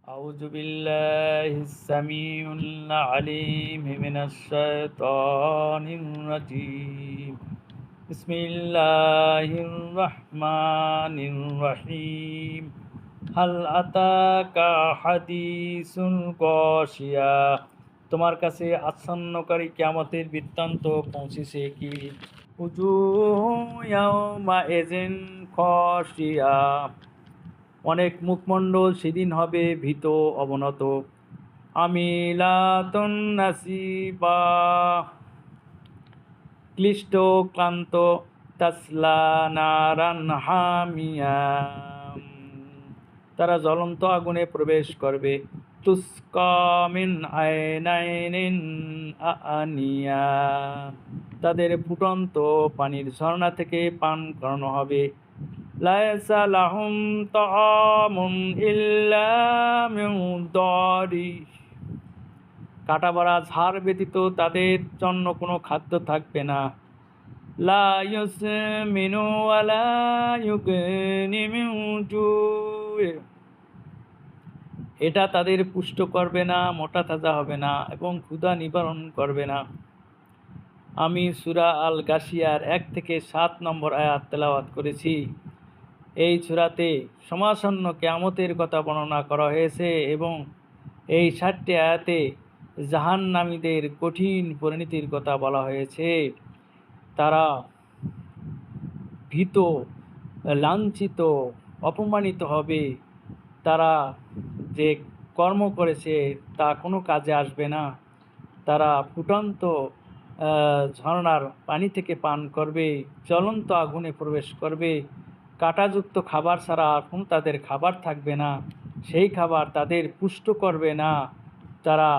أعوذ بالله السميع العليم من الشيطان الرجيم بسم الله الرحمن الرحيم هل أتاك حديث الغاشية তোমার কাছে আচ্ছন্নকারী কিয়ামতের বৃত্তান্ত পৌঁছেছে কি উজুহু ইয়াওমাইযিন খাশিয়া অনেক মুখমণ্ডল সেদিন হবে ভীত অবনত আমিলাতুন নাসিবা ক্লিষ্ট ক্লান্ত তাসলা নারান হামিয়া তারা জ্বলন্ত আগুনে প্রবেশ করবে তুসকা মিন আইনাইনিন আনিয়া তাদের ফুটন্ত পানির ঝর্ণা থেকে পান করানো হবে লাইসা লাহুম তাআমুন ইল্লা মিন দারি কাটাভরা ঝাড় ব্যতীত তাদের জন্য কোনো খাদ্য থাকবে না লা ইউসমিনু ওয়ালা ইউগনি মিন জুই এটা তাদের পুষ্ট করবে না, মোটা তাজা হবে না এবং ক্ষুধা নিবারণ করবে না। আমি সূরা আল গাশিয়ার 1 থেকে 7 নম্বর আয়াত তেলাওয়াত করেছি। এই সূরাতে সমাসন্ন কিয়ামতের কথা বর্ণনা করা হয়েছে এবং এই 7টি আয়াতে জাহান্নামীদের কঠিন পরিণতির কথা বলা হয়েছে। তারা ভীত, লাঞ্ছিত, অপমানিত হবে। তারা যে কর্ম করেছে তা কোনো কাজে আসবে না। তারা ফুটন্ত ঝর্ণার পানি থেকে পান করবে, জ্বলন্ত আগুনে প্রবেশ করবে। কাঁটাযুক্ত খাবার ছাড়া আর কোনো তাদের খাবার থাকবে না। সেই খাবার তাদের পুষ্ট করবে না, তারা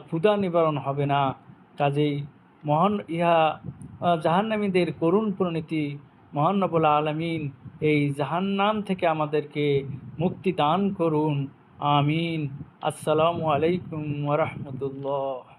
ক্ষুধা নিবারণ হবে না। কাজেই জাহান্নামীদের করুণ পরিণতি মহান রব্বুল আলামিন এই জাহান্নাম থেকে আমাদেরকে মুক্তি দান করুন। আমিন। আসসালামু আলাইকুম ওয়া রাহমাতুল্লাহ।